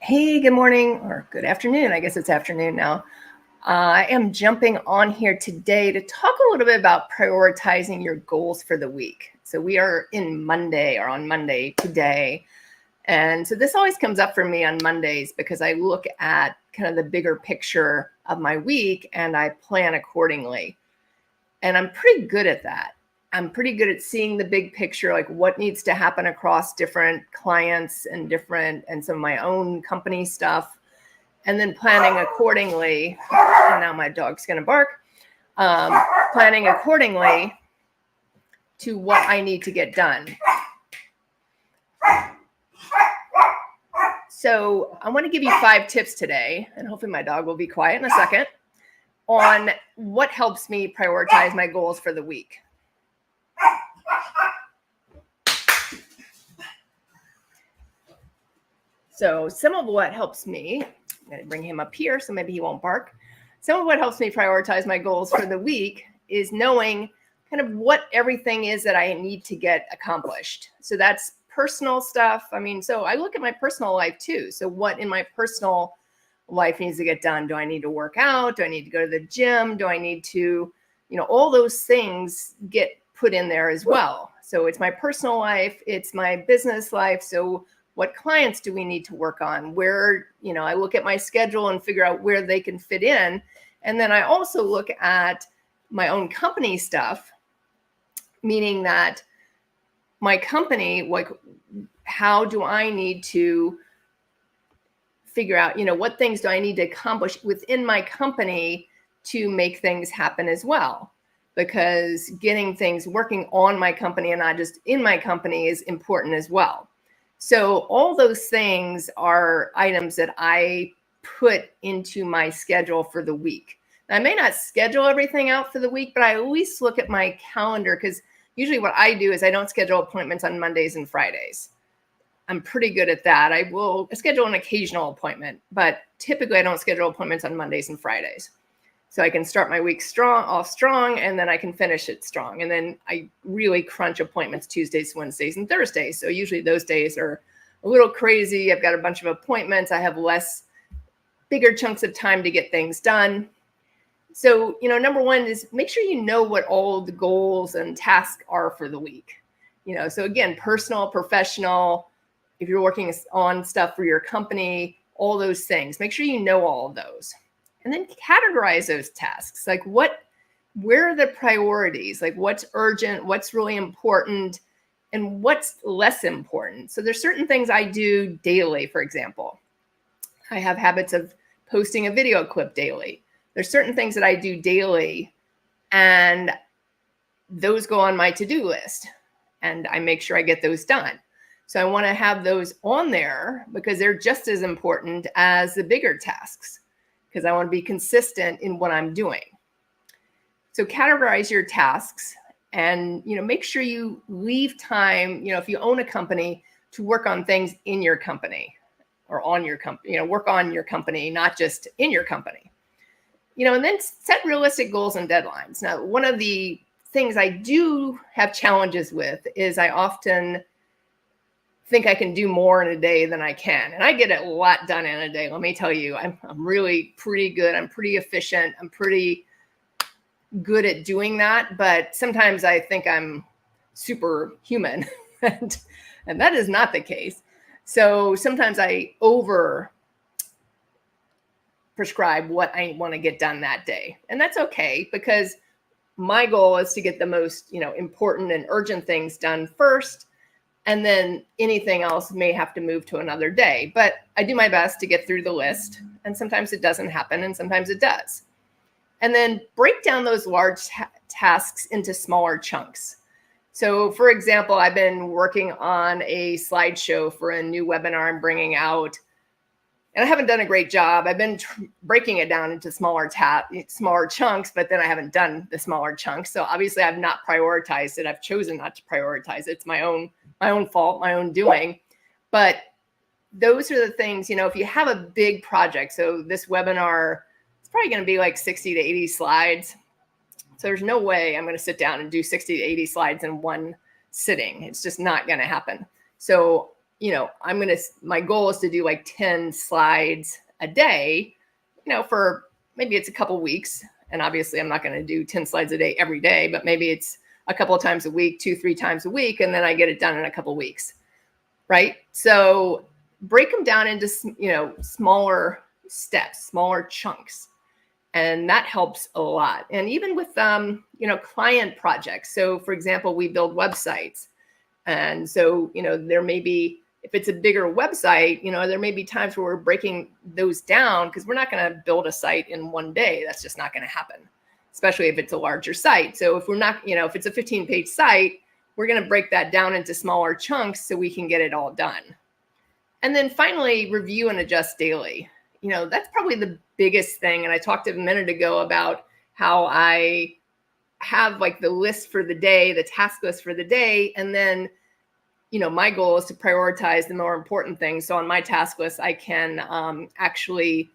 Hey, good morning or good afternoon. I guess it's afternoon now. I am jumping on here today to talk a little bit about prioritizing your goals for the week. So we are in Monday or on Monday today. And so this always comes up for me on Mondays because I look at kind of the bigger picture of my week and I plan accordingly. And I'm pretty good at that. I'm pretty good at seeing the big picture, like what needs to happen across different clients and some of my own company stuff, and then planning accordingly. And now my dog's going to bark. Planning accordingly to what I need to get done. So I want to give you 5 tips today, and hopefully my dog will be quiet in a second, on what helps me prioritize my goals for the week. So some of what helps me, I'm going to bring him up here so maybe he won't bark. Some of what helps me prioritize my goals for the week is knowing kind of what everything is that I need to get accomplished. So that's personal stuff. So I look at my personal life too. So what in my personal life needs to get done? Do I need to work out? Do I need to go to the gym? Do I need to, all those things get put in there as well. So it's my personal life, it's my business life. So what clients do we need to work on? Where, I look at my schedule and figure out where they can fit in. And then I also look at my own company stuff, meaning that my company, like, how do I need to figure out, what things do I need to accomplish within my company to make things happen as well? Because getting things working on my company and not just in my company is important as well. So all those things are items that I put into my schedule for the week. Now, I may not schedule everything out for the week, but I at least look at my calendar, because usually what I do is I don't schedule appointments on Mondays and Fridays. I'm pretty good at that. I will schedule an occasional appointment, but typically I don't schedule appointments on Mondays and Fridays. So I can start my week off strong, and then I can finish it strong. And then I really crunch appointments Tuesdays, Wednesdays, and Thursdays. So usually those days are a little crazy. I've got a bunch of appointments. I have bigger chunks of time to get things done. So, number one is make sure you know what all the goals and tasks are for the week. So again, personal, professional, if you're working on stuff for your company, all those things, make sure you know all of those. And then categorize those tasks. Like where are the priorities? Like what's urgent, what's really important, and what's less important. So there's certain things I do daily, for example. I have habits of posting a video clip daily. There's certain things that I do daily, and those go on my to-do list, and I make sure I get those done. So I want to have those on there because they're just as important as the bigger tasks, because I want to be consistent in what I'm doing. So categorize your tasks and, make sure you leave time, if you own a company, to work on things in your company or on your company, work on your company, not just in your company, and then set realistic goals and deadlines. Now, one of the things I do have challenges with is I often think I can do more in a day than I can. And I get a lot done in a day. Let me tell you, I'm really pretty good. I'm pretty efficient. I'm pretty good at doing that. But sometimes I think I'm superhuman and that is not the case. So sometimes I over prescribe what I want to get done that day. And that's okay, because my goal is to get the most, important and urgent things done first. And then anything else may have to move to another day. But I do my best to get through the list. And sometimes it doesn't happen, and sometimes it does. And then break down those large tasks into smaller chunks. So, for example, I've been working on a slideshow for a new webinar I'm bringing out. And I haven't done a great job. I've been breaking it down into smaller chunks, but then I haven't done the smaller chunks. So obviously I've not prioritized it. I've chosen not to prioritize it. It's my own fault, my own doing. But those are the things, if you have a big project. So this webinar, it's probably going to be like 60 to 80 slides. So there's no way I'm going to sit down and do 60 to 80 slides in one sitting. It's just not going to happen. So my goal is to do like 10 slides a day, for maybe it's a couple weeks. And obviously I'm not going to do 10 slides a day every day, but maybe it's a couple of times a week, 2-3 times a week. And then I get it done in a couple of weeks. Right. So break them down into, smaller steps, smaller chunks. And that helps a lot. And even with, client projects. So for example, we build websites. And so, there may be, if it's a bigger website, there may be times where we're breaking those down because we're not going to build a site in one day. That's just not going to happen, especially if it's a larger site. So if we're not, if it's a 15-page site, we're going to break that down into smaller chunks so we can get it all done. And then finally, review and adjust daily. That's probably the biggest thing. And I talked a minute ago about how I have like the list for the day, the task list for the day. And then, my goal is to prioritize the more important things. So on my task list, I can actually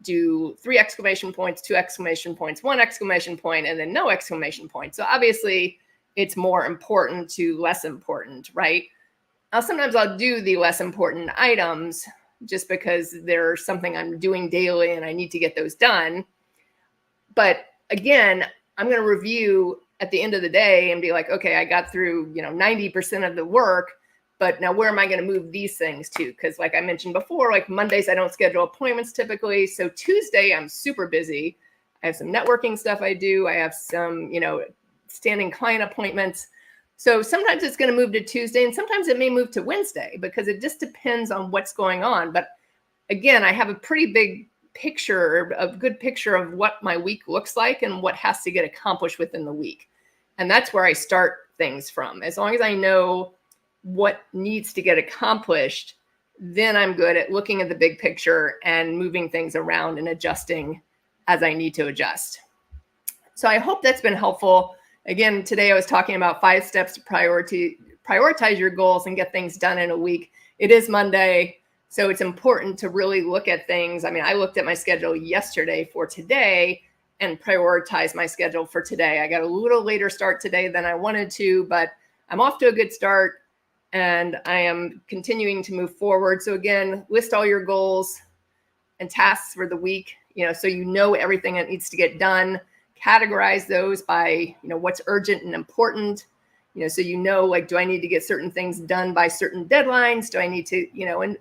do 3 exclamation points, 2 exclamation points, 1 exclamation point, and then no exclamation point. So obviously it's more important to less important, right? Now, sometimes I'll do the less important items just because they're something I'm doing daily and I need to get those done. But again, I'm going to review at the end of the day and be like, okay, I got through, 90% of the work, but now where am I going to move these things to? Because like I mentioned before, like Mondays, I don't schedule appointments typically. So Tuesday, I'm super busy. I have some networking stuff I do. I have some, standing client appointments. So sometimes it's going to move to Tuesday and sometimes it may move to Wednesday because it just depends on what's going on. But again, I have a pretty big picture, a good picture of what my week looks like and what has to get accomplished within the week. And that's where I start things from. As long as I know what needs to get accomplished, then I'm good at looking at the big picture and moving things around and adjusting as I need to adjust. So I hope that's been helpful. Again, today I was talking about 5 steps to prioritize your goals and get things done in a week. It is Monday, so it's important to really look at things. I mean, I looked at my schedule yesterday for today and prioritized my schedule for today. I got a little later start today than I wanted to, but I'm off to a good start and I am continuing to move forward. So again, list all your goals and tasks for the week, so everything that needs to get done. Categorize those by, what's urgent and important, so like, do I need to get certain things done by certain deadlines? Do I need to,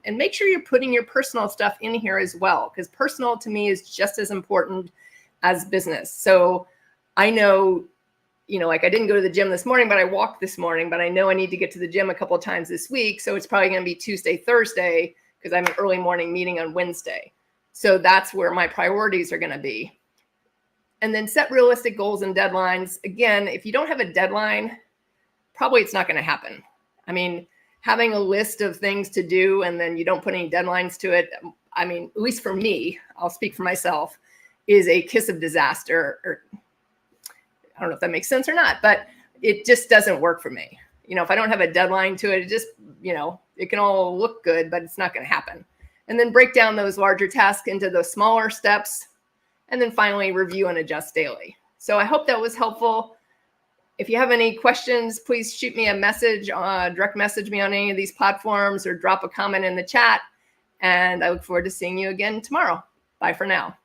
and make sure you're putting your personal stuff in here as well, because personal to me is just as important as business. So I know, like I didn't go to the gym this morning, but I walked this morning, but I know I need to get to the gym a couple of times this week. So it's probably going to be Tuesday, Thursday, because I have an early morning meeting on Wednesday. So that's where my priorities are going to be. And then set realistic goals and deadlines. Again, if you don't have a deadline, probably it's not going to happen. I mean, having a list of things to do and then you don't put any deadlines to it, I mean, at least for me, I'll speak for myself, is a kiss of disaster. Or I don't know if that makes sense or not, but it just doesn't work for me. If I don't have a deadline to it, it just, it can all look good, but it's not going to happen. And then break down those larger tasks into those smaller steps. And then finally, review and adjust daily. So I hope that was helpful. If you have any questions, please shoot me a message, direct message me on any of these platforms or drop a comment in the chat. And I look forward to seeing you again tomorrow. Bye for now.